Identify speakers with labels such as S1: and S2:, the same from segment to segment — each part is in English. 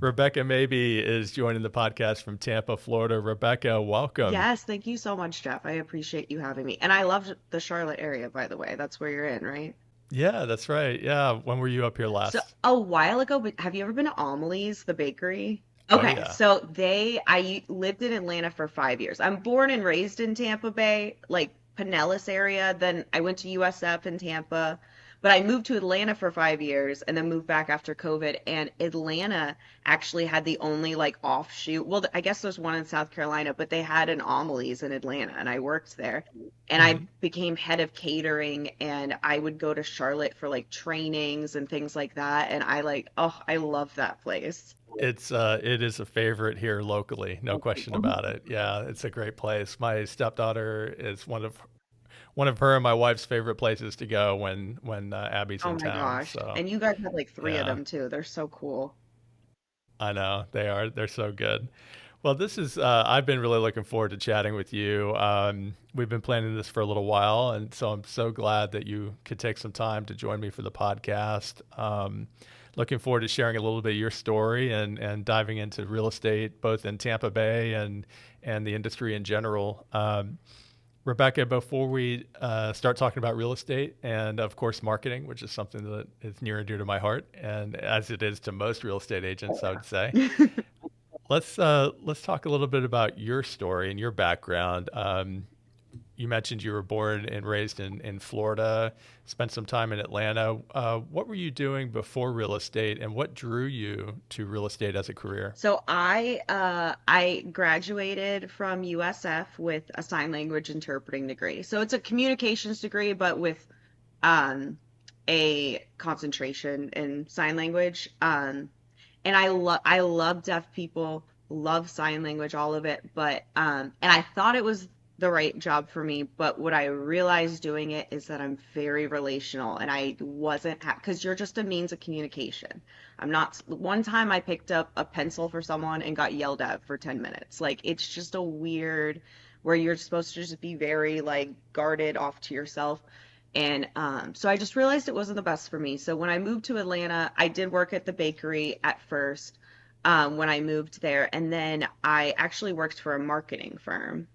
S1: Rebekah Mabe is joining the podcast from Tampa, Florida. Rebekah, welcome.
S2: Yes, thank you so much, Jeff. I appreciate you having me. And I loved the Charlotte area, by the way. That's where you're in, right?
S1: Yeah, that's right. Yeah, when were you up here
S2: So
S1: last?
S2: a while ago, but have you ever been to Amelie's, the bakery?
S1: Oh
S2: Okay,
S1: yeah.
S2: so I lived in Atlanta for 5 years. I'm born and raised in Tampa Bay, like Pinellas area. Then I went to USF in Tampa, but I moved to Atlanta for 5 years and then moved back after COVID. And Atlanta actually had the only like offshoot. Well, I guess there's one in South Carolina, but they had an Amelie's in Atlanta, and I worked there. And I
S1: hmm
S2: became head of catering, and I would go to Charlotte for like trainings and things like that. And I love that place.
S1: it is a favorite here locally, no question about it. Yeah, it's a great place. My stepdaughter is one of her and my wife's favorite places to go when Abby's
S2: Oh
S1: in
S2: my
S1: town.
S2: gosh.
S1: So
S2: And you guys have like three of
S1: yeah,
S2: them too. They're so cool.
S1: I know they are. They're so good. Well, this is, I've been really looking forward to chatting with you. We've been planning this for a little while, and so I'm so glad that you could take some time to join me for the podcast. Looking forward to sharing a little bit of your story and diving into real estate, both in Tampa Bay and the industry in general. Rebekah, before we start talking about real estate and, of course, marketing, which is something that is near and dear to my heart, and as it is to most real estate agents, I would say. Let's talk a little bit about your story and your background. You mentioned you were born and raised in Florida, spent some time in Atlanta. What were you doing before real estate, and what drew you to real estate as a career?
S2: So I graduated from USF with a sign language interpreting degree. So it's a communications degree, but with um a concentration in sign language. And I love deaf people, love sign language, all of it, but and I thought it was the right job for me, but what I realized doing it is that I'm very relational, and I wasn't because you're just a means of communication. I'm not One time I picked up a pencil for someone and got yelled at for 10 minutes. Like it's just a weird where you're supposed to just be very like guarded off to yourself. And so I just realized it wasn't the best for me. So when I moved to Atlanta, I did work at the bakery at first when I moved there. And then I actually worked for a marketing firm.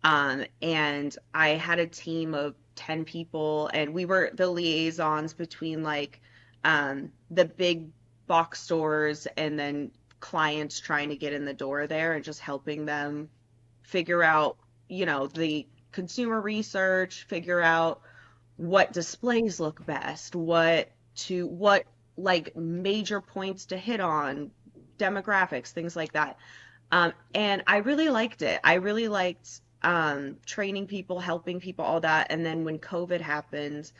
S2: And I had a team of 10 people, and we were the liaisons between like the big box stores and then clients trying to get in the door there and just helping them figure out, the consumer research, figure out what displays look best, what like major points to hit on, demographics, things like that. And I really liked it. I really liked training people, helping people, all that. And then when COVID happened,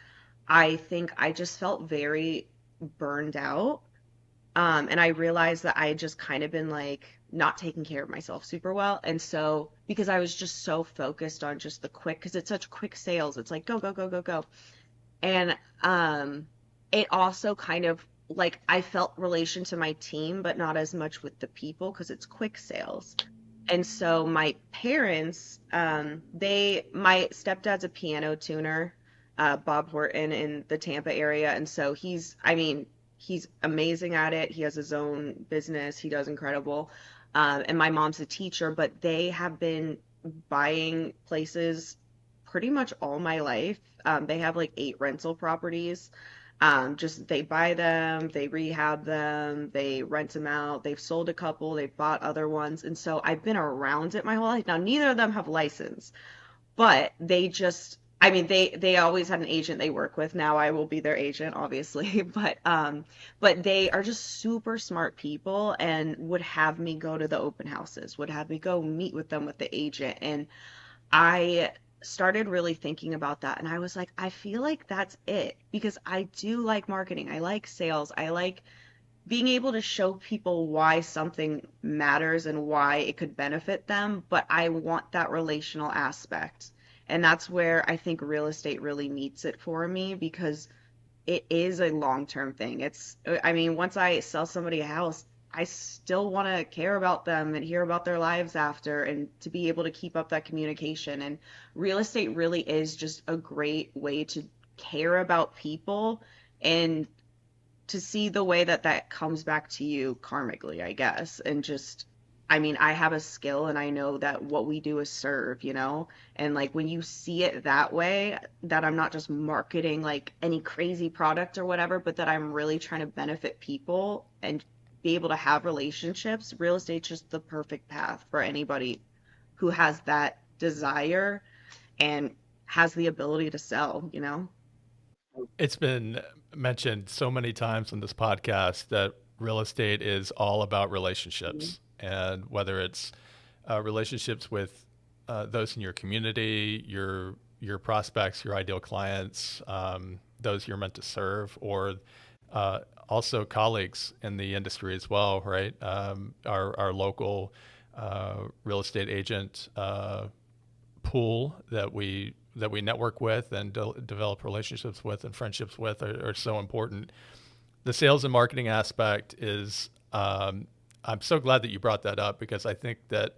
S2: I think I just felt very burned out. And I realized that I had just kind of been like not taking care of myself super well. And so, because I was just so focused on just the quick, because it's such quick sales, it's like go, go, go, go, go. And it also kind of like I felt relation to my team, but not as much with the people because it's quick sales. And so my parents, my stepdad's a piano tuner, Bob Horton in the Tampa area. And so he's amazing at it. He has his own business. He does incredible. And my mom's a teacher, but they have been buying places pretty much all my life. They have like 8 rental properties. Just they buy them, they rehab them, they rent them out. They've sold a couple, they've bought other ones. And so I've been around it my whole life. Now, neither of them have license, but they always had an agent they work with. Now I will be their agent, obviously. But they are just super smart people and would have me go to the open houses, would have me go meet with them with the agent. And I started really thinking about that, and I was like, I feel like that's it because I do like marketing. I like sales. I like being able to show people why something matters and why it could benefit them, but I want that relational aspect. And that's where I think real estate really meets it for me because it is a long-term thing. Once I sell somebody a house, I still want to care about them and hear about their lives after and to be able to keep up that communication. And real estate really is just a great way to care about people and to see the way that that comes back to you karmically, I guess, and just, I mean, I have a skill and I know that what we do is serve, you know? And like when you see it that way, that I'm not just marketing like any crazy product or whatever, but that I'm really trying to benefit people and be able to have relationships, real estate's just the perfect path for anybody who has that desire and has the ability to sell, you know?
S1: It's been mentioned so many times on this podcast that real estate is all about relationships, and whether it's relationships with those in your community, your prospects, your ideal clients, those you're meant to serve, or also colleagues in the industry as well, right? Our local real estate agent pool that we network with and develop relationships with and friendships with are so important. The sales and marketing aspect is I'm so glad that you brought that up, because I think that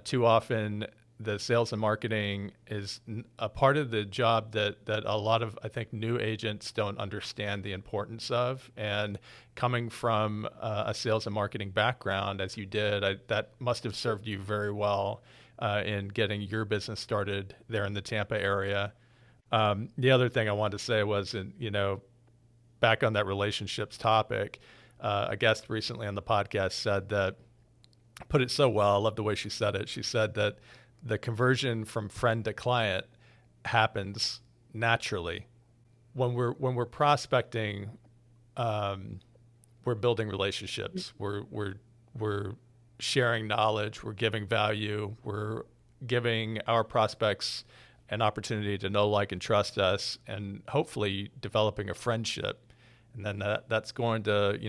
S1: too often the sales and marketing is a part of the job that a lot of, I think, new agents don't understand the importance of. And coming from a sales and marketing background, as you did, that must have served you very well in getting your business started there in the Tampa area. The other thing I wanted to say was, back on that relationships topic, a guest recently on the podcast said that, put it so well. I love the way she said it. She said that the conversion from friend to client happens naturally when we're prospecting. We're building relationships. We're sharing knowledge. We're giving value. We're giving our prospects an opportunity to know, like, and trust us, and hopefully developing a friendship. And then that's going to,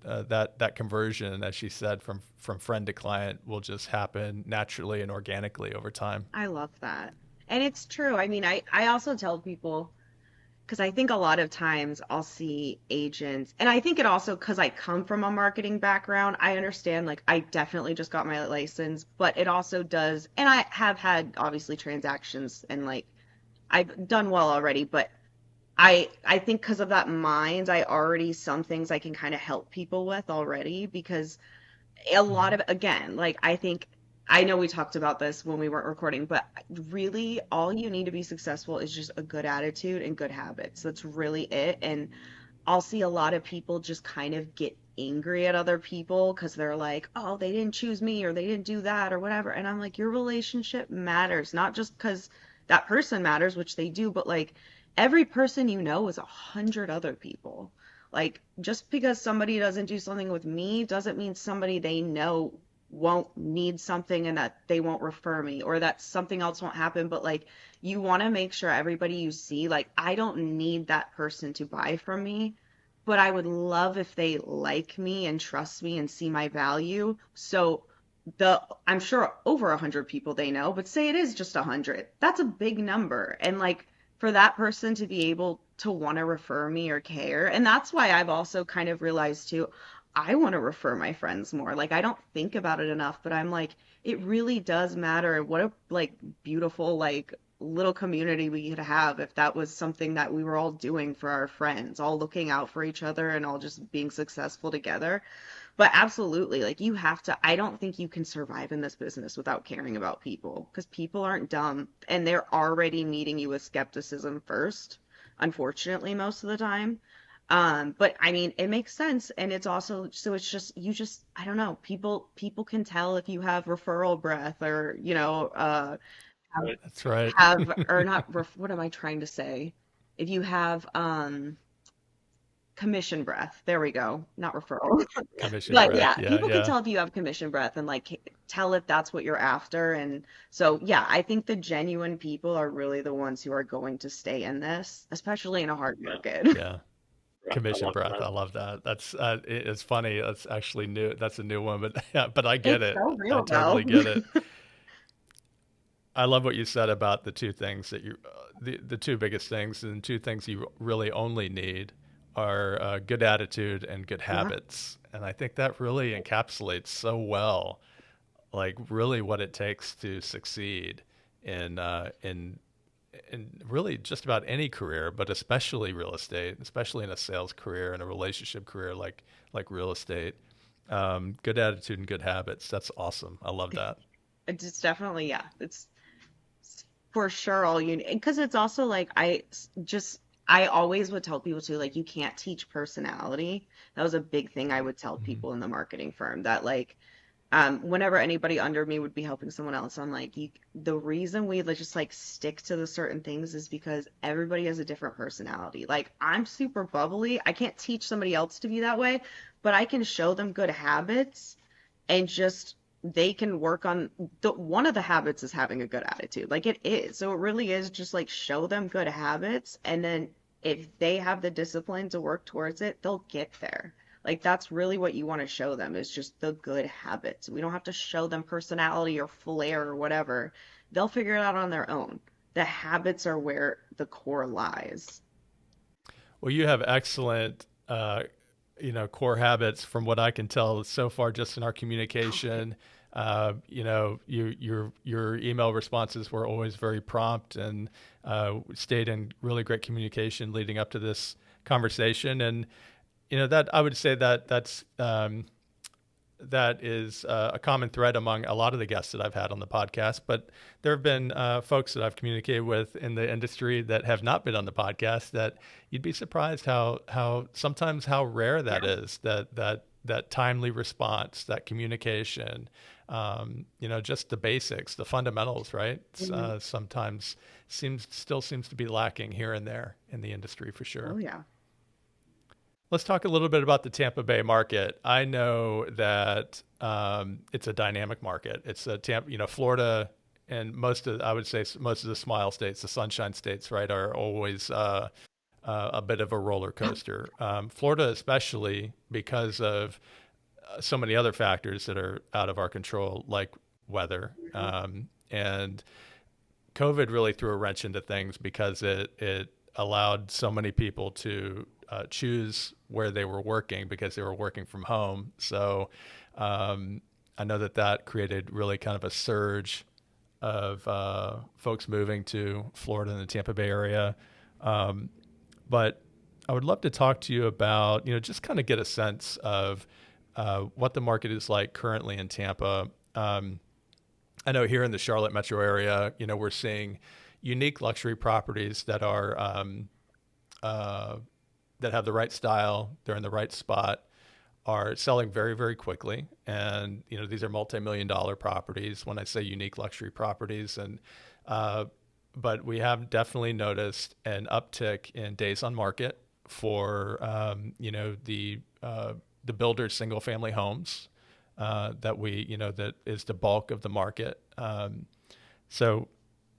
S1: that conversion, as she said, from friend to client will just happen naturally and organically over time.
S2: I love that. And it's true. I mean, I also tell people, because I think a lot of times I'll see agents, and I think it also because I come from a marketing background, I understand, like, I definitely just got my license, but it also does, and I have had obviously transactions and like I've done well already, but I think because of that mind, I already some things I can kind of help people with already because a lot
S1: Mhm.
S2: of, again, like I think I know we talked about this when we weren't recording, but really all you need to be successful is just a good attitude and good habits. That's really it. And I'll see a lot of people just kind of get angry at other people because they're like, oh, they didn't choose me or they didn't do that or whatever. And I'm like, your relationship matters, not just because that person matters, which they do, but like every person you know is 100 other people. Like just because somebody doesn't do something with me doesn't mean somebody they know won't need something and that they won't refer me or that something else won't happen. But like you want to make sure everybody you see, like I don't need that person to buy from me, but I would love if they like me and trust me and see my value. So I'm sure over 100 people they know, but say it is just 100. That's a big number. And like for that person to be able to want to refer me or care. And that's why I've also kind of realized too, I want to refer my friends more. Like I don't think about it enough, but I'm like, it really does matter. What a like beautiful like little community we could have if that was something that we were all doing for our friends, all looking out for each other and all just being successful together. But absolutely, like you have to, I don't think you can survive in this business without caring about people because people aren't dumb and they're already meeting you with skepticism first, unfortunately, most of the time. But I mean, it makes sense. And it's also, so it's just, you just, I don't know, people can tell if you have referral breath or, have,
S1: That's right.
S2: or not, what am I trying to say? If you have, commission breath. There we go. Not referral.
S1: Commission
S2: But
S1: breath.
S2: yeah,
S1: Yeah,
S2: people can
S1: yeah.
S2: tell if you have commission breath and like tell if that's what you're after. And so, yeah, I think the genuine people are really the ones who are going to stay in this, especially in a hard market.
S1: Yeah. Commission breath. I love that. That's it's funny. That's actually new. That's a new one, but yeah, but I get
S2: It's
S1: it.
S2: so
S1: I
S2: real
S1: totally
S2: though.
S1: get it. I love what you said about the two things that the two biggest things, and two things you really only need are good attitude and good
S2: Yeah.
S1: habits. And I think that really encapsulates so well, like really what it takes to succeed in in really just about any career, but especially real estate, especially in a sales career and a relationship career like real estate. Good attitude and good habits. That's awesome. I love that.
S2: It's definitely, yeah, it's for sure all you need. Because it's also like, just, I always would tell people too, like, you can't teach personality. That was a big thing I would tell
S1: Mhm.
S2: people in the marketing firm that, like, whenever anybody under me would be helping someone else, I'm like, the reason we just like stick to the certain things is because everybody has a different personality. Like, I'm super bubbly. I can't teach somebody else to be that way, but I can show them good habits and just they can work on one of the habits is having a good attitude. Like it is. So it really is just like show them good habits and then if they have the discipline to work towards it, they'll get there. Like that's really what you want to show them is just the good habits. We don't have to show them personality or flair or whatever. They'll figure it out on their own. The habits are where the core lies.
S1: Well, you have excellent, core habits from what I can tell so far, just in our communication. Your email responses were always very prompt and stayed in really great communication leading up to this conversation. And that I would say that is a common thread among a lot of the guests that I've had on the podcast. But there have been folks that I've communicated with in the industry that have not been on the podcast that you'd be surprised how sometimes how rare that
S2: Yeah.
S1: is, that timely response, that communication, just the basics, the fundamentals, right?
S2: Mhm.
S1: Sometimes seems to be lacking here and there in the industry for sure.
S2: Oh yeah.
S1: Let's talk a little bit about the Tampa Bay market. I know that it's a dynamic market. It's a Florida and I would say most of the Smile States, the Sunshine States, right, are always a bit of a roller coaster. Florida, especially because of so many other factors that are out of our control, like weather. And COVID really threw a wrench into things because it allowed so many people to choose where they were working because they were working from home. So I know that created really kind of a surge of folks moving to Florida and the Tampa Bay area. Um, but I would love to talk to you about, just kind of get a sense of what the market is like currently in Tampa. I know here in the Charlotte metro area, we're seeing unique luxury properties uh, that have the right style, they're in the right spot, are selling very, very quickly. And, these are multi-million dollar properties when I say unique luxury properties. And, but we have definitely noticed an uptick in days on market for, the builder single family homes that is the bulk of the market. So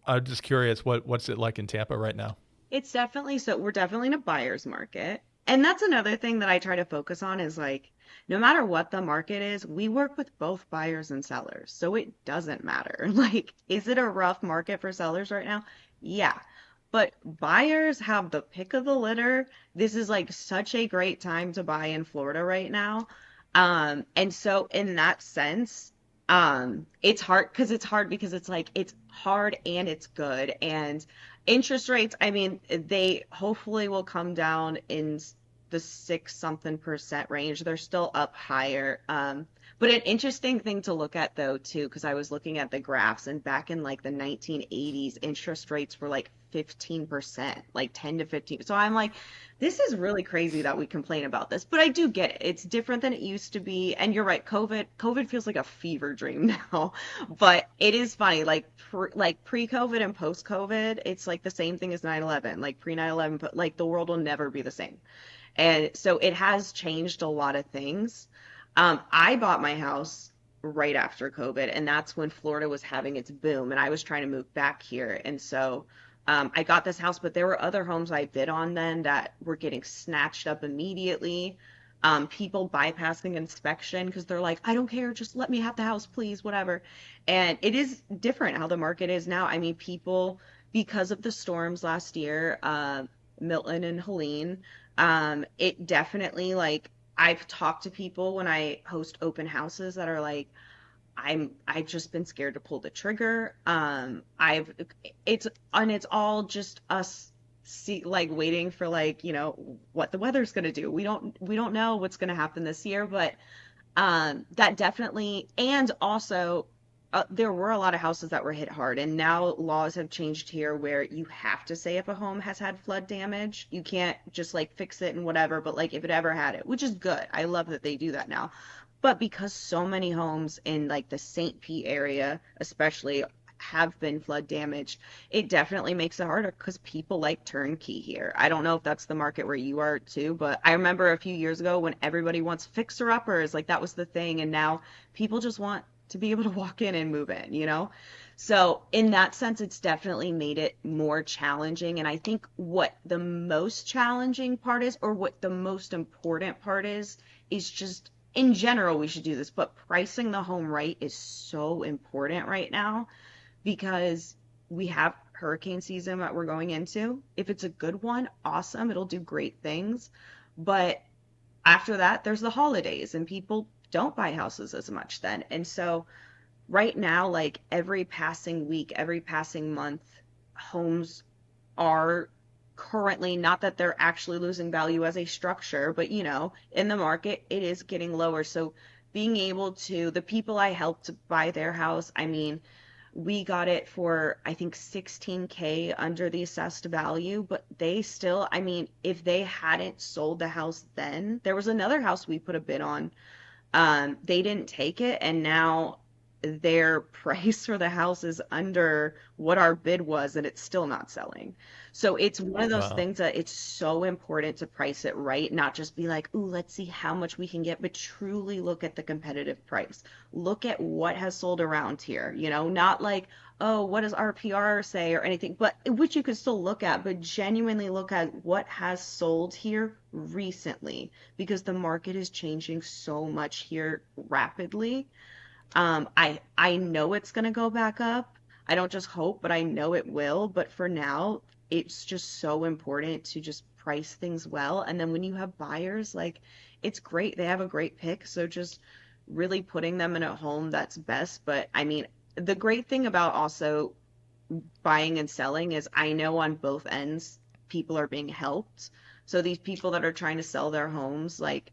S1: I'm just curious, what's it like in Tampa right now?
S2: It's definitely so we're definitely in a buyer's market. And that's another thing that I try to focus on is like no matter what the market is, we work with both buyers and sellers. So it doesn't matter. Like, is it a rough market for sellers right now? Yeah. But buyers have the pick of the litter. This is like such a great time to buy in Florida right now. And so in that sense, it's hard because it's like it's hard and it's good. And interest rates, I mean, they hopefully will come down in the six something percent range. They're still up higher. But an interesting thing to look at though, too, because I was looking at the graphs and back in like the 1980s, interest rates were like 15%, like 10 to 15. So I'm like, this is really crazy that we complain about this, but I do get it. It's different than it used to be. And you're right, COVID feels like a fever dream now. But it is funny, like pre-COVID and post-COVID, it's like the same thing as 9/11, like pre 9/11, but like the world will never be the same. And so it has changed a lot of things. I bought my house right after COVID, and that's when Florida was having its boom, and I was trying to move back here. And so I got this house, but there were other homes I bid on then that were getting snatched up immediately. People bypassing inspection because they're like, I don't care, just let me have the house, please, whatever. And it is different how the market is now. I mean, people, because of the storms last year, Milton and Helene, it definitely like I've talked to people when I host open houses that are like, I've just been scared to pull the trigger. It's all just us see like waiting for like, what the weather's gonna do. We don't know what's gonna happen this year, but that definitely, and also, there were a lot of houses that were hit hard, and now laws have changed here where you have to say if a home has had flood damage. You can't just like fix it and whatever, but like if it ever had it, which is good. I love that they do that now. But because so many homes in like the St. Pete area, especially, have been flood damaged, it definitely makes it harder because people like turnkey here. I don't know if that's the market where you are too, but I remember a few years ago when everybody wants fixer-uppers, like that was the thing, and now people just want to be able to walk in and move in, you know? So in that sense, it's definitely made it more challenging. And I think what the most challenging part is, or what the most important part is just in general, we should do this, but pricing the home right is so important right now because we have hurricane season that we're going into. If it's a good one, awesome, it'll do great things. But after that, there's the holidays and people don't buy houses as much then. And so right now, like every passing week, every passing month, homes are currently, not that they're actually losing value as a structure, but in the market, it is getting lower. So being able to, the people I helped to buy their house, I mean, we got it for, I think, 16K under the assessed value, but they still, I mean, if they hadn't sold the house then, there was another house we put a bid on. They didn't take it, and now their price for the house is under what our bid was, and it's still not selling. So it's one of those
S1: Wow.
S2: things that it's so important to price it right, not just be like, ooh, let's see how much we can get, but truly look at the competitive price. Look at what has sold around here, not like, oh, what does RPR say or anything, but which you could still look at, but genuinely look at what has sold here recently because the market is changing so much here rapidly. I know it's gonna go back up. I don't just hope, but I know it will. But for now, it's just so important to just price things well. And then when you have buyers, like it's great. They have a great pick. So just really putting them in a home that's best. But I mean, the great thing about also buying and selling is I know on both ends people are being helped. So these people that are trying to sell their homes, like,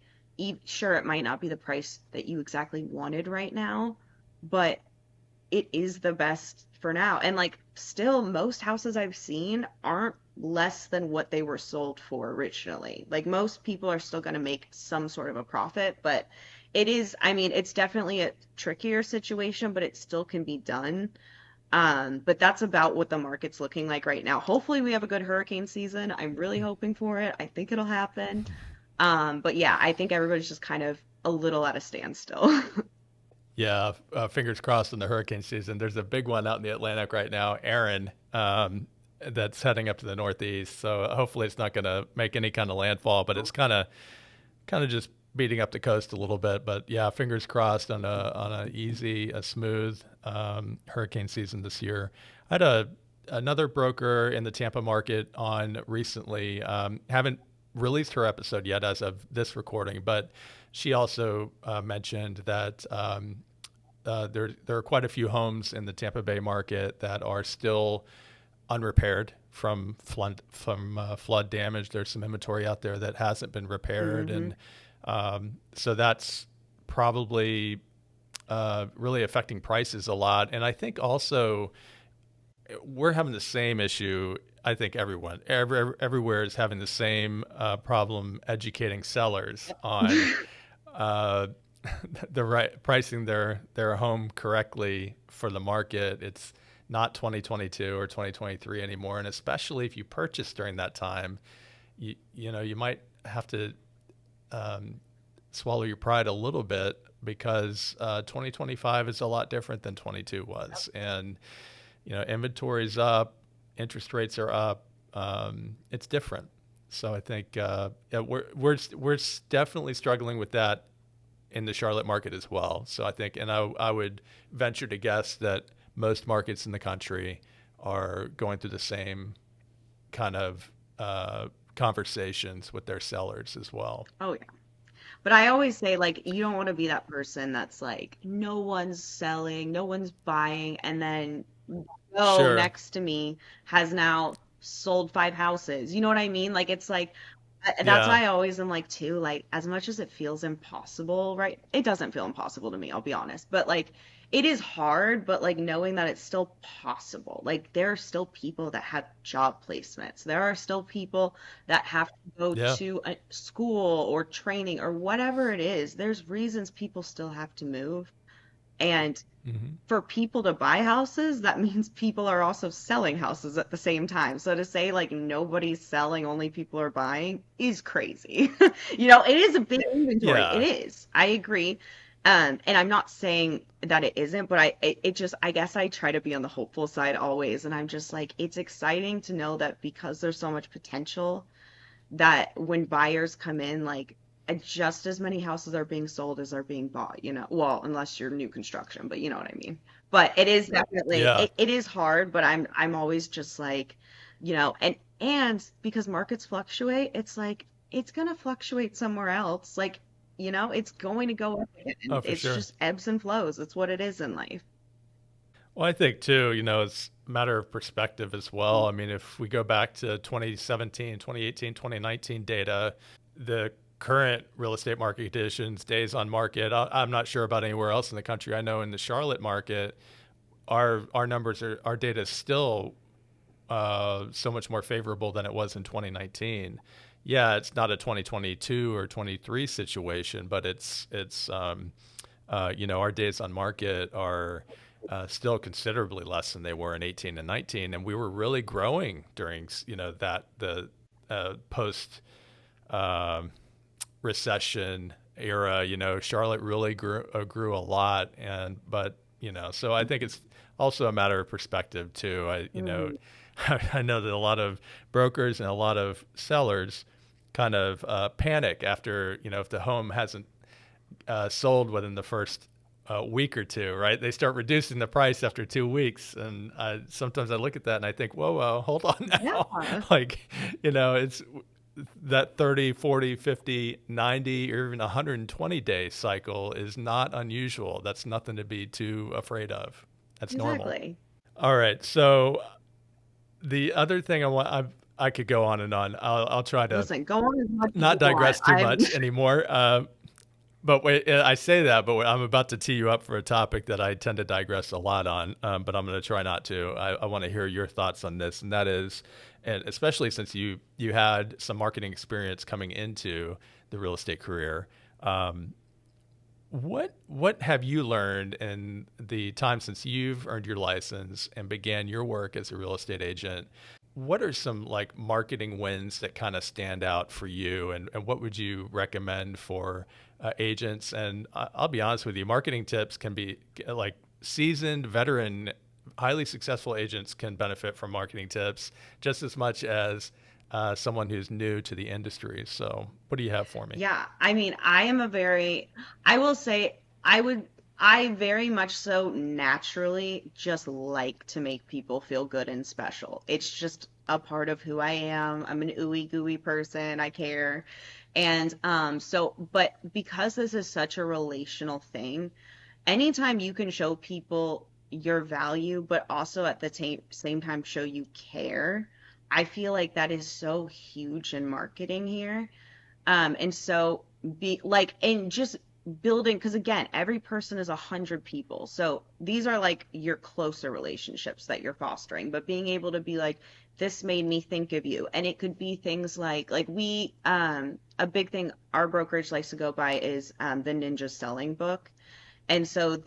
S2: sure, it might not be the price that you exactly wanted right now, but it is the best for now. And like, still, most houses I've seen aren't less than what they were sold for originally. Like, most people are still going to make some sort of a profit, but it is, I mean, it's definitely a trickier situation, but it still can be done. But that's about what the market's looking like right now. Hopefully we have a good hurricane season. I'm really hoping for it. I think it'll happen. But yeah, I think everybody's just kind of a little at a standstill.
S1: Yeah, fingers crossed in the hurricane season. There's a big one out in the Atlantic right now, Aaron, that's heading up to the Northeast. So hopefully it's not going to make any kind of landfall, but it's kind of just beating up the coast a little bit. But yeah, fingers crossed on a easy, a smooth hurricane season this year. I had another broker in the Tampa market on recently. Haven't released her episode yet as of this recording, but she also mentioned that there are quite a few homes in the Tampa Bay market that are still unrepaired from flood damage. There's some inventory out there that hasn't been repaired,
S2: Hmm.
S1: and so that's probably really affecting prices a lot. And I think also we're having the same issue. I think everywhere is having the same problem educating sellers on uh, the right pricing their home correctly for the market. It's not 2022 or 2023 anymore, and especially if you purchase during that time, you might have to swallow your pride a little bit because 2025 is a lot different than 22 was, and inventory's up, interest rates are up. It's different. So I think yeah, we're definitely struggling with that in the Charlotte market as well. So I think, and I would venture to guess that most markets in the country are going through the same kind of conversations with their sellers as well.
S2: Oh yeah. But I always say, like, you don't want to be that person that's like, no one's selling, no one's buying, and then Joe
S1: Sure.
S2: next to me has now sold 5 houses. You know what I mean? Like, it's like, that's
S1: Yeah.
S2: why I always am like, too, like, as much as it feels impossible, right? It doesn't feel impossible to me, I'll be honest. But, like, it is hard, but, like, knowing that it's still possible. Like, there are still people that have job placements. There are still people that have to go
S1: Yeah.
S2: to a school or training or whatever it is. There's reasons people still have to move. And
S1: Hmm.
S2: for people to buy houses, that means people are also selling houses at the same time. So to say like nobody's selling, only people are buying is crazy. It is a big inventory. It
S1: Yeah.
S2: is. I agree. And I'm not saying that it isn't, but it just, I guess I try to be on the hopeful side always. And I'm just like, it's exciting to know that because there's so much potential that when buyers come in, like just as many houses are being sold as are being bought. Well, unless you're new construction, but you know what I mean. But it is definitely
S1: Yeah.
S2: it is hard, but I'm always just like, and because markets fluctuate, it's like it's gonna fluctuate somewhere else. Like, it's going to go up again.
S1: Oh, for
S2: It's
S1: sure.
S2: just ebbs and flows. It's what it is in life.
S1: Well, I think too, it's a matter of perspective as well. I mean, if we go back to 2017, 2018, 2019 data, the current real estate market conditions, days on market, I'm not sure about anywhere else in the country. I know in the Charlotte market, our numbers our data is still so much more favorable than it was in 2019. Yeah, it's not a 2022 or 23 situation, but our days on market are still considerably less than they were in 18 and 19, and we were really growing during that the post um, recession era. Charlotte really grew a lot, so I think it's also a matter of perspective too.
S2: Mhm.
S1: I know that a lot of brokers and a lot of sellers kind of panic after if the home hasn't sold within the first week or two, right? They start reducing the price after 2 weeks. And sometimes I look at that and I think, whoa, whoa, hold on now.
S2: Yeah.
S1: Like, it's that 30, 40, 50, 90, or even 120-day cycle is not unusual. That's nothing to be too afraid of. That's normal.
S2: Exactly.
S1: All right. So the other thing I could go on and on. I'll try to
S2: Listen, go on as much as you
S1: not
S2: want.
S1: digress too much anymore. But wait, I say that, but I'm about to tee you up for a topic that I tend to digress a lot on, but I'm going to try not to. I want to hear your thoughts on this, and that is, and especially since you had some marketing experience coming into the real estate career, um, what have you learned in the time since you've earned your license and began your work as a real estate agent? What are some like marketing wins that kind of stand out for you, and what would you recommend for agents? And I'll be honest with you, marketing tips can be like seasoned, veteran, highly successful agents can benefit from marketing tips just as much as someone who's new to the industry. So, what do you have for me?
S2: Yeah, I mean, I will say, I very much so naturally just like to make people feel good and special. It's just a part of who I am. I'm an ooey gooey person. I care. And but because this is such a relational thing, anytime you can show people your value, but also at the same time show you care, I feel like that is so huge in marketing here. And so be like, and just building, because again, every person is 100 people. So these are like your closer relationships that you're fostering, but being able to be like, this made me think of you. And it could be things like a big thing our brokerage likes to go by is the Ninja Selling Book. And so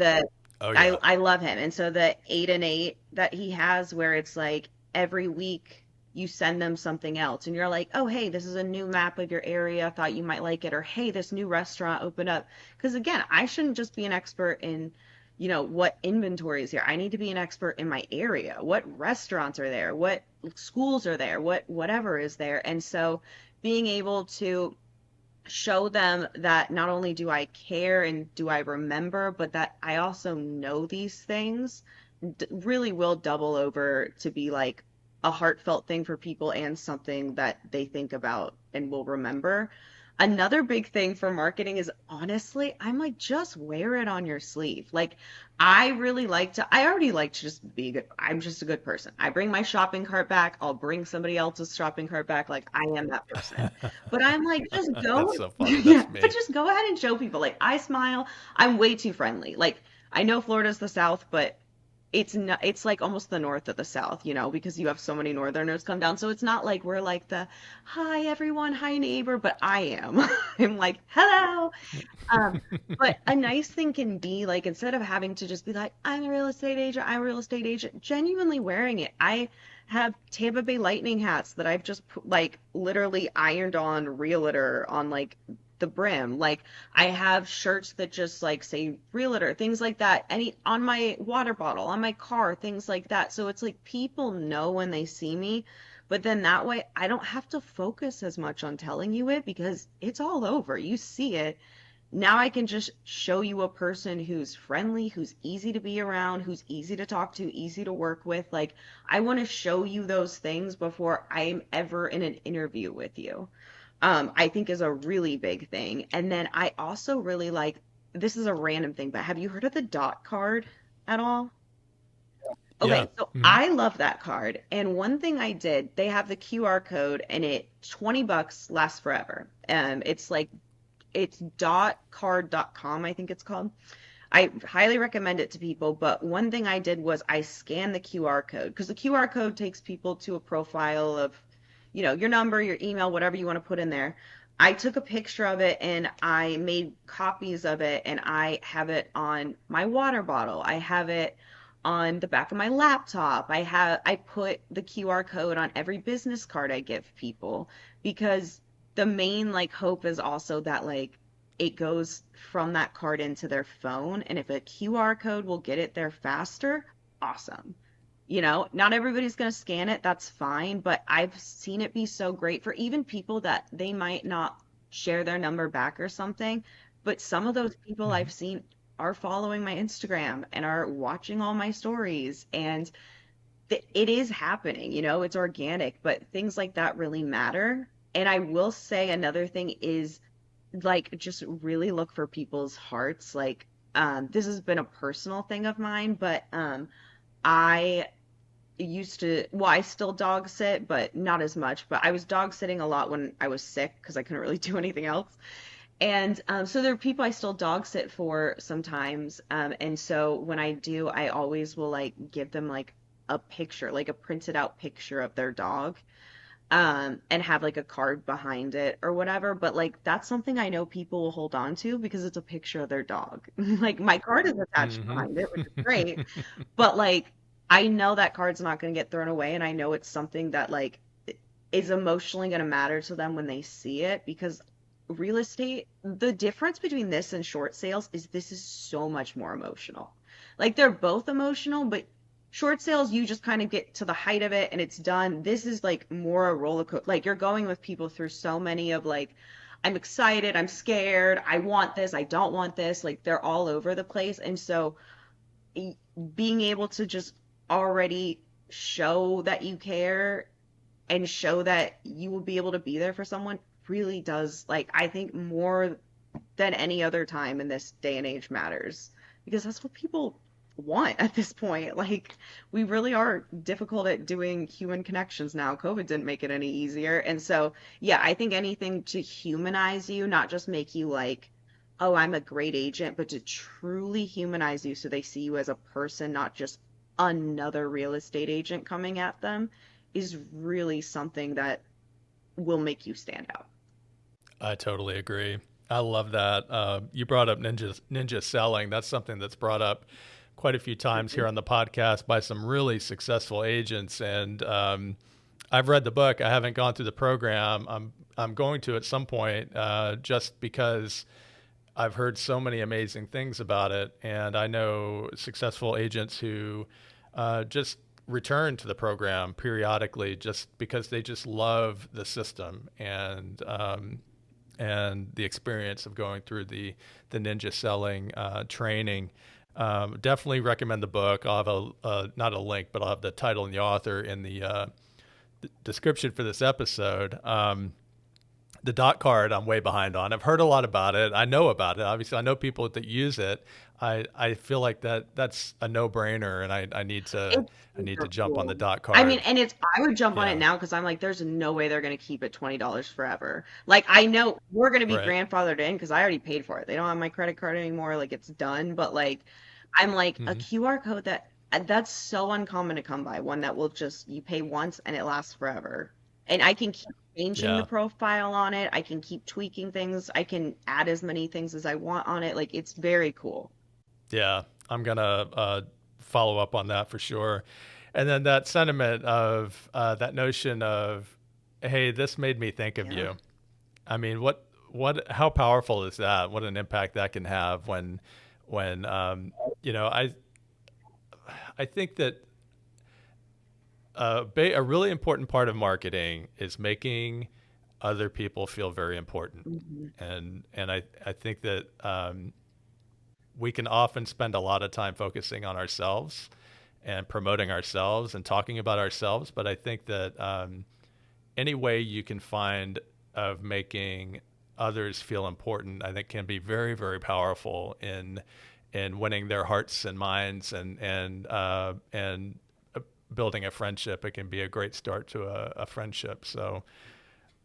S1: Oh
S2: I
S1: yeah.
S2: I love him. And so the 8 and 8 that he has where it's like every week you send them something else and you're like, "Oh, hey, this is a new map of your area. Thought you might like it." Or, "Hey, this new restaurant opened up." Because again, I shouldn't just be an expert in, what inventory is here. I need to be an expert in my area. What restaurants are there? What schools are there? Whatever is there. And so being able to show them that not only do I care and do I remember, but that I also know these things really will double over to be like a heartfelt thing for people and something that they think about and will remember. Another big thing for marketing is honestly, I'm like, just wear it on your sleeve. Like, I really like to, I already like to just be good. I'm just a good person. I bring my shopping cart back. I'll bring somebody else's shopping cart back. Like, I am that person. But I'm like, just
S1: That's
S2: go,
S1: so funny.
S2: yeah,
S1: That's
S2: but
S1: me.
S2: just go ahead and show people. Like, I smile. I'm way too friendly. Like, I know Florida's the South, but it's not, it's like almost the north of the south, because you have so many northerners come down, so it's not like we're like the hi everyone, hi neighbor, but I am. I'm like hello. um but a nice thing can be like, instead of having to just be like I'm a real estate agent, I'm a real estate agent, genuinely wearing it. I have Tampa Bay Lightning hats that I've just like literally ironed on realtor on like the brim. Like I have shirts that just like say realtor, things like that. Any on my water bottle, on my car, things like that. So it's like people know when they see me, but then that way I don't have to focus as much on telling you it because it's all over. You see it. Now I can just show you a person who's friendly, who's easy to be around, who's easy to talk to, easy to work with. Like, I want to show you those things before I'm ever in an interview with you. I think is a really big thing. And then I also really like, this is a random thing, but have you heard of the dot card at all?
S1: Yeah.
S2: Okay, so
S1: Hmm.
S2: I love that card. And one thing I did, they have the QR code and it $20 lasts forever. It's like it's .card.com, I think it's called. I highly recommend it to people, but one thing I did was I scanned the QR code because the QR code takes people to a profile of, your number, your email, whatever you want to put in there. I took a picture of it and I made copies of it and I have it on my water bottle. I have it on the back of my laptop. I put the QR code on every business card I give people because the main like hope is also that like it goes from that card into their phone. And if a QR code will get it there faster, awesome. Not everybody's going to scan it. That's fine. But I've seen it be so great for even people that they might not share their number back or something. But some of those people
S1: Hmm.
S2: I've seen are following my Instagram and are watching all my stories. And it is happening, it's organic, but things like that really matter. And I will say another thing is like just really look for people's hearts. Like this has been a personal thing of mine, but I used to, well, I still dog sit, but not as much. But I was dog sitting a lot when I was sick because I couldn't really do anything else. And so there are people I still dog sit for sometimes. And so when I do, I always will like give them like a picture, like a printed out picture of their dog, and have like a card behind it or whatever. But like that's something I know people will hold on to because it's a picture of their dog. Like my card is attached
S1: Hmm.
S2: behind it, which is great. But like I know that card's not going to get thrown away, and I know it's something that like is emotionally going to matter to them when they see it because real estate, the difference between this and short sales is this is so much more emotional. Like they're both emotional, but short sales, you just kind of get to the height of it and it's done. This is like more a roller coaster. Like you're going with people through so many of like, I'm excited, I'm scared, I want this, I don't want this. Like they're all over the place. And so being able to just already show that you care and show that you will be able to be there for someone really does, like, I think more than any other time in this day and age matters because that's what people want at this point. Like, we really are difficult at doing human connections now. COVID didn't make it any easier. And so, yeah, I think anything to humanize you, not just make you like, oh, I'm a great agent, but to truly humanize you so they see you as a person, not just another real estate agent coming at them, is really something that will make you stand out.
S1: I totally agree. I love that. You brought up ninja selling. That's something that's brought up quite a few times here on the podcast by some really successful agents. And I've read the book. I haven't gone through the program. I'm going to at some point, just because I've heard so many amazing things about it, and I know successful agents who just return to the program periodically just because they just love the system and the experience of going through the ninja selling training. Definitely recommend the book. I'll have not a link, but I'll have the title and the author in the description for this episode. The dot card, I'm way behind on. I've heard a lot about it. I know about it. Obviously, I know people that use it. I feel like that's a no brainer, and
S2: It's
S1: I need to
S2: super
S1: jump on the
S2: cool.
S1: dot
S2: I mean,
S1: card.
S2: and it's I would jump on it
S1: Yeah,
S2: now because I'm like, there's no way they're gonna keep it $20 forever. Like I know we're gonna be
S1: right.
S2: grandfathered in because I already paid for it. They don't have my credit card anymore. Like it's done. But like, I'm like a
S1: Hmm.
S2: QR code that's so uncommon to come by. One that will just you pay once and it lasts forever. And I can keep changing the
S1: Yeah,
S2: profile on it. I can keep tweaking things. I can add as many things as I want on it. Like it's very cool.
S1: yeah. I'm gonna follow up on that for sure. And then that sentiment of that notion of, hey, this made me think of
S2: Yeah.
S1: you. I mean, how powerful is that? What an impact that can have when you know, I think that a really important part of marketing is making other people feel very important,
S2: Hmm.
S1: and I think that we can often spend a lot of time focusing on ourselves and promoting ourselves and talking about ourselves, but I think that any way you can find of making others feel important, I think can be very, very powerful in winning their hearts and minds and building a friendship. It can be a great start to a friendship. So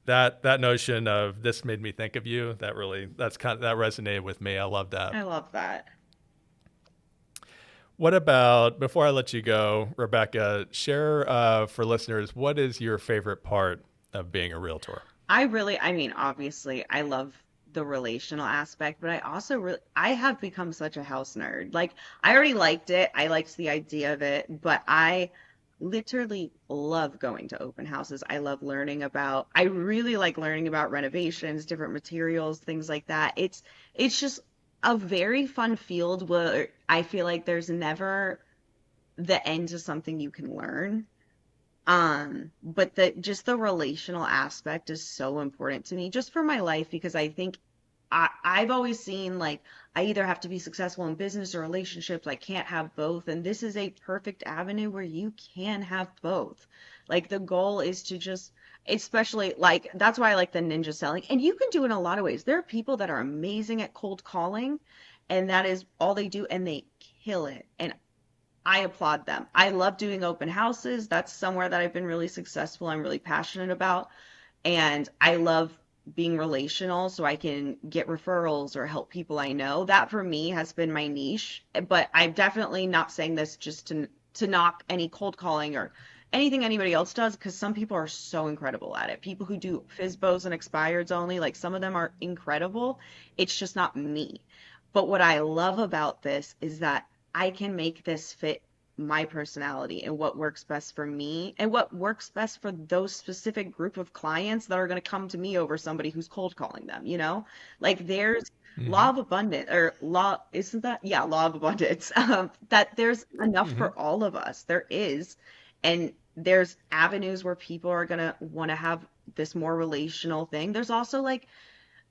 S1: that notion of this made me think of you, that resonated with me. I love that.
S2: I love that.
S1: What about, before I let you go, Rebekah, share for listeners, what is your favorite part of being a realtor?
S2: I mean, obviously, I love the relational aspect, but I also really, I have become such a house nerd. Like, I already liked it. I liked the idea of it, but I literally love going to open houses. I love I really like learning about renovations, different materials, things like that. It's just a very fun field where I feel like there's never the end to something you can learn. But the relational aspect is so important to me just for my life because I think I've always seen like I either have to be successful in business or relationships. I can't have both. And this is a perfect avenue where you can have both. Like the goal is to just, especially like that's why I like the ninja selling. And you can do it in a lot of ways. There are people that are amazing at cold calling, and that is all they do, and they kill it. And I applaud them. I love doing open houses. That's somewhere that I've been really successful. I'm really passionate about. And I love being relational so I can get referrals or help people I know. That for me has been my niche. But I'm definitely not saying this just to knock any cold calling or anything anybody else does because some people are so incredible at it. People who do FISBOs and expireds only, like some of them are incredible. It's just not me. But what I love about this is that I can make this fit my personality and what works best for me and what works best for those specific group of clients that are going to come to me over somebody who's cold calling them, you know? Like there's law
S1: Hmm.
S2: of abundance or law, isn't that? Yeah, law of abundance. That there's enough
S1: Hmm.
S2: for all of us. There is. And there's avenues where people are going to want to have this more relational thing. There's also like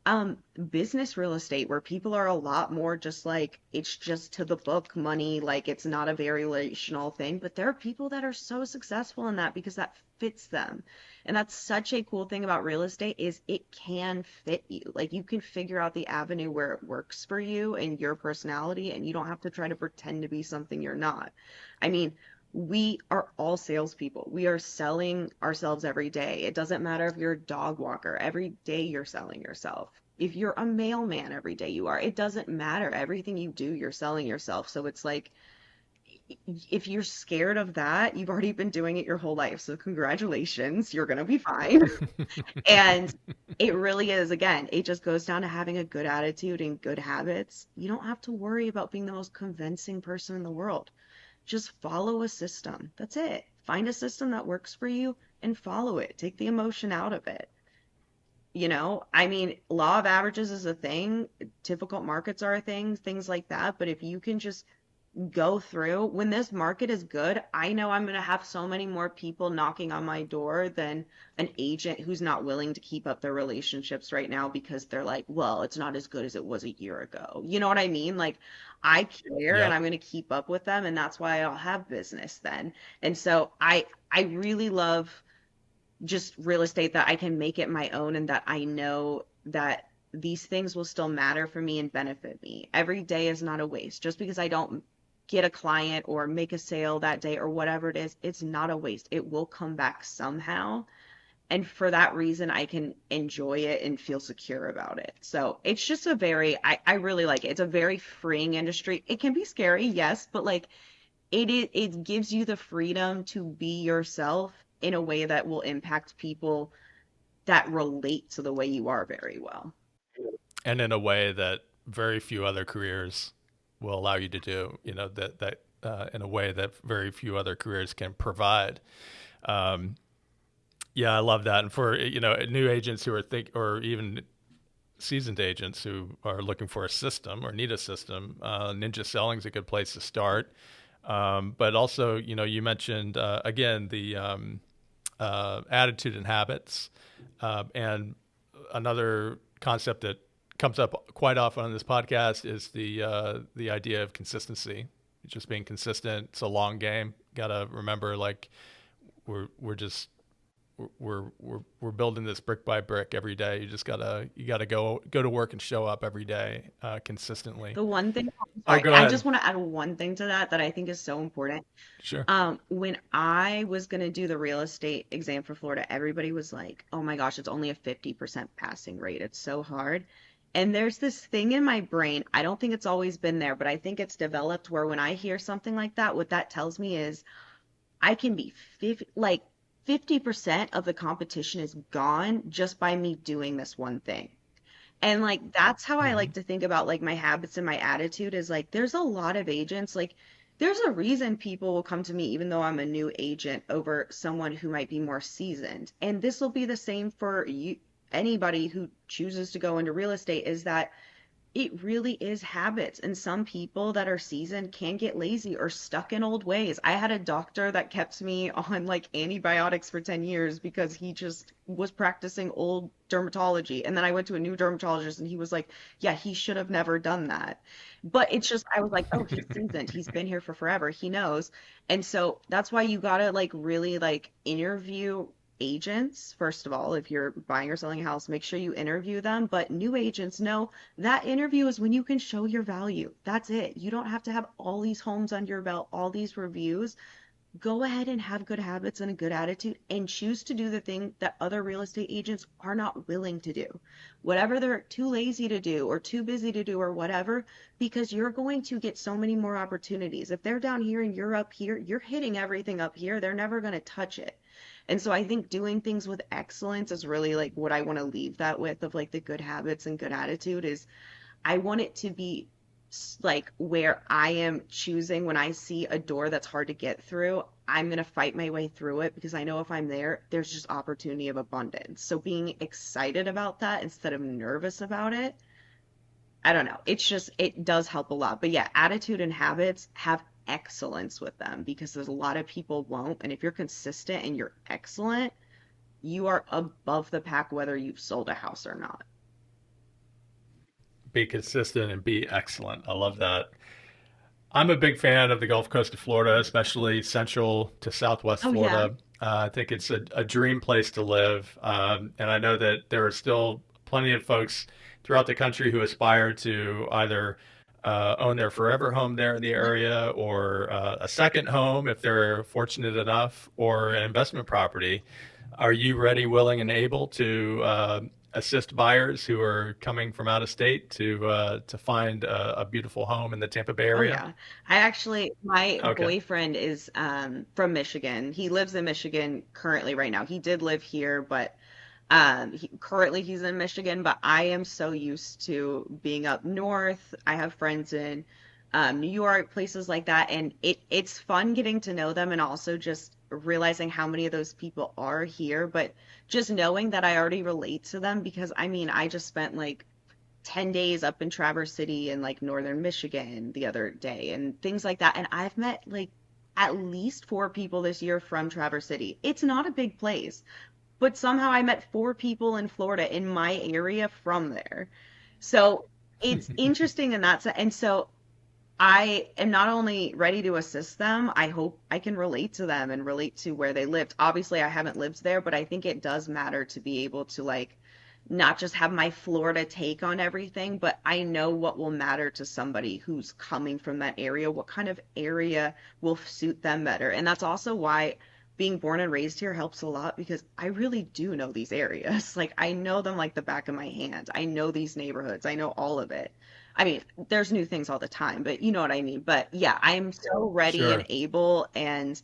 S2: um, business real estate where people are a lot more just like it's just to the book money, like it's not a very relational thing, but there are people that are so successful in that because that fits them. And that's such a cool thing about real estate is it can fit you. Like you can figure out the avenue where it works for you and your personality, and you don't have to try to pretend to be something you're not. I mean, we are all salespeople. We are selling ourselves every day. It doesn't matter if you're a dog walker. Every day you're selling yourself. If you're a mailman, every day you are. It doesn't matter. Everything you do, you're selling yourself. So it's like, if you're scared of that, you've already been doing it your whole life. So congratulations, you're going to be fine. And it really is, again, it just goes down to having a good attitude and good habits. You don't have to worry about being the most convincing person in the world. Just follow a system. That's it. Find a system that works for you and follow it. Take the emotion out of it. You know, I mean, law of averages is a thing, difficult markets are a thing, things like that. But if you can just go through, when this market is good, I know I'm going to have so many more people knocking on my door than an agent who's not willing to keep up their relationships right now because they're like, well, it's not as good as it was a year ago. You know what I mean? Like, I care and
S1: Yep.
S2: I'm going to keep up with them, and that's why I'll have business then. And so I really love just real estate that I can make it my own and that I know that these things will still matter for me and benefit me. Every day is not a waste. Just because I don't get a client or make a sale that day or whatever it is, it's not a waste. It will come back somehow. And for that reason, I can enjoy it and feel secure about it. So it's just I really like it. It's a very freeing industry. It can be scary, yes, but like it gives you the freedom to be yourself in a way that will impact people that relate to the way you are very well.
S1: And in a way that very few other careers will allow you to do. In a way that very few other careers can provide. Um, yeah, I love that. And for new agents who are or even seasoned agents who are looking for a system or need a system, Ninja Selling is a good place to start. But also, you mentioned again the attitude and habits, and another concept that comes up quite often on this podcast is the idea of consistency. Just being consistent. It's a long game. Got to remember, like we're just we're building this brick by brick every day. You gotta go to work and show up every day consistently.
S2: The one thing,
S1: Oh,
S2: sorry,
S1: go
S2: I
S1: ahead.
S2: just want to add one thing to that I think is so important.
S1: Sure.
S2: When I was going to do the real estate exam for Florida, everybody was like, oh my gosh, it's only a 50% passing rate. It's so hard. And there's this thing in my brain, I don't think it's always been there, but I think it's developed where when I hear something like that, what that tells me is I can be 50, like 50% of the competition is gone just by me doing this one thing. And like that's how I
S1: Hmm.
S2: like to think about like my habits and my attitude is like there's a lot of agents like there's a reason people will come to me even though I'm a new agent over someone who might be more seasoned. And this will be the same for you anybody who chooses to go into real estate is that it really is habits. And some people that are seasoned can get lazy or stuck in old ways. I had a doctor that kept me on like antibiotics for 10 years because he just was practicing old dermatology. And then I went to a new dermatologist and he was like, yeah, he should have never done that. But it's just, I was like, oh, he's seasoned. He's been here for forever. He knows. And so that's why you gotta like really like interview agents. First of all, if you're buying or selling a house, make sure you interview them. But new agents know that interview is when you can show your value. That's it. You don't have to have all these homes under your belt, all these reviews. Go ahead and have good habits and a good attitude and choose to do the thing that other real estate agents are not willing to do. Whatever they're too lazy to do or too busy to do or whatever, because you're going to get so many more opportunities. If they're down here and you're up here, you're hitting everything up here. They're never going to touch it. And so I think doing things with excellence is really like what I want to leave that with of like the good habits and good attitude is I want it to be like where I am choosing when I see a door that's hard to get through, I'm going to fight my way through it because I know if I'm there, there's just opportunity of abundance. So being excited about that instead of nervous about it, I don't know. It's just, it does help a lot. But yeah, attitude and habits have excellence with them because there's a lot of people won't. And if you're consistent and you're excellent, you are above the pack whether you've sold a house or not.
S1: Be consistent and be excellent. I love that. I'm a big fan of the Gulf Coast of Florida, especially central to Southwest
S2: Oh yeah.
S1: Florida. I think it's a dream place to live. And I know that there are still plenty of folks throughout the country who aspire to either own their forever home there in the area or a second home if they're fortunate enough or an investment property. Are you ready, willing, and able to assist buyers who are coming from out of state to find a beautiful home in the Tampa Bay
S2: Oh
S1: area?
S2: yeah. I actually my
S1: Okay.
S2: boyfriend is from Michigan. He lives in Michigan currently right now. He did live here, but currently he's in Michigan, but I am so used to being up north. I have friends in New York, places like that, and it's fun getting to know them and also just realizing how many of those people are here, but just knowing that I already relate to them because I mean, I just spent like 10 days up in Traverse City in like northern Michigan the other day and things like that. And I've met like at least four people this year from Traverse City. It's not a big place, but somehow I met four people in Florida in my area from there. So it's interesting in that sense. And so I am not only ready to assist them, I hope I can relate to them and relate to where they lived. Obviously, I haven't lived there, but I think it does matter to be able to like not just have my Florida take on everything, but I know what will matter to somebody who's coming from that area, what kind of area will suit them better. And that's also why being born and raised here helps a lot because I really do know these areas. Like I know them like the back of my hand. I know these neighborhoods. I know all of it. I mean, there's new things all the time, but you know what I mean. But yeah, I'm so ready and
S1: Sure.
S2: able, and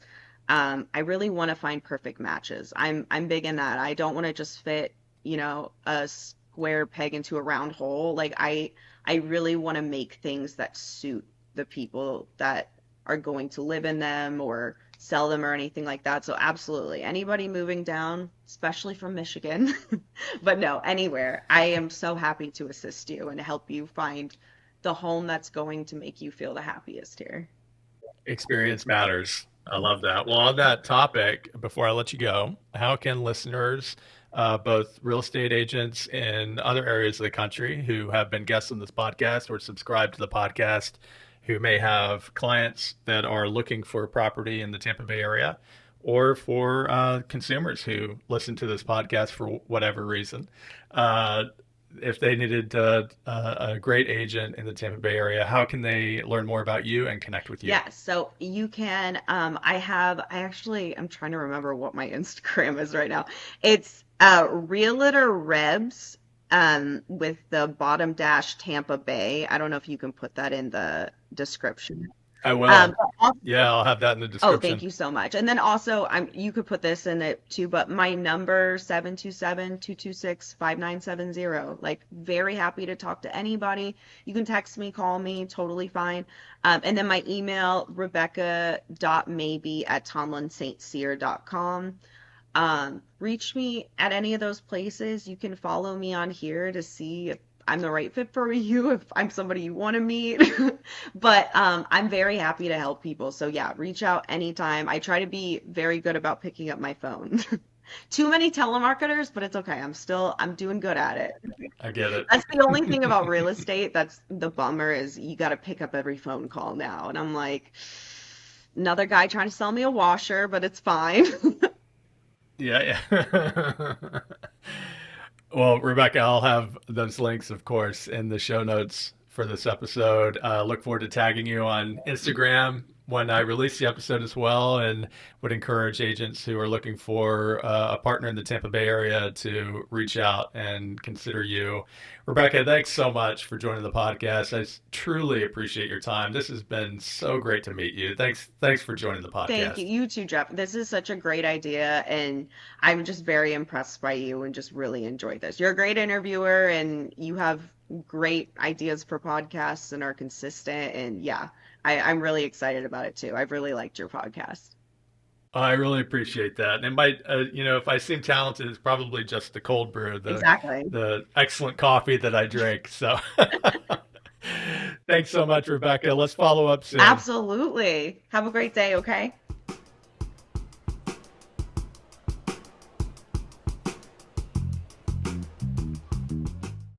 S2: I really want to find perfect matches. I'm big in that. I don't want to just fit, a square peg into a round hole. Like I really want to make things that suit the people that are going to live in them or sell them or anything like that. So absolutely, anybody moving down, especially from Michigan, but no, anywhere. I am so happy to assist you and help you find the home that's going to make you feel the happiest here.
S1: Experience matters. I love that. Well, on that topic, before I let you go, how can listeners, both real estate agents in other areas of the country who have been guests on this podcast or subscribe to the podcast, who may have clients that are looking for property in the Tampa Bay area, or for consumers who listen to this podcast for whatever reason, uh, if they needed a great agent in the Tampa Bay area, how can they learn more about you and connect with you?
S2: Yeah, so you can I'm trying to remember what my Instagram is right now. It's Realtor Rebs with the bottom dash Tampa Bay. I don't know if you can put that in the description.
S1: I
S2: Um,
S1: will. Yeah, I'll have that in the
S2: Oh, thank
S1: description.
S2: you so much. And then also, you could put this in it too, but my number 727-226-5970. Like very happy to talk to anybody. You can text me, call me, totally fine. And then my email, rebecca.mabe@tomlinstcyr.com. Reach me at any of those places. You can follow me on here to see if I'm the right fit for you, if I'm somebody you want to meet. But I'm very happy to help people. So yeah, reach out anytime. I try to be very good about picking up my phone. Too many telemarketers, but it's okay. I'm doing good at it.
S1: I get it.
S2: That's the only thing about real estate that's the bummer is you got to pick up every phone call now. And I'm like, another guy trying to sell me a washer, but it's fine.
S1: Yeah, yeah. Well, Rebecca, I'll have those links, of course, in the show notes for this episode. Look forward to tagging you on Instagram when I release the episode as well, and would encourage agents who are looking for a partner in the Tampa Bay area to reach out and consider you. Rebecca, thanks so much for joining the podcast. I truly appreciate your time. This has been so great to meet you. Thanks for joining the
S2: Thank you.
S1: podcast.
S2: You too, Jeff. This is such a great idea, and I'm just very impressed by you and just really enjoyed this. You're a great interviewer, and you have great ideas for podcasts and are consistent. And yeah, I'm really excited about it too. I've really liked your podcast.
S1: I really appreciate that. And it might, if I seem talented, it's probably just the cold brew,
S2: Exactly.
S1: the excellent coffee that I drink. So, thanks so much, Rebecca. Let's follow up soon.
S2: Absolutely. Have a great day, okay?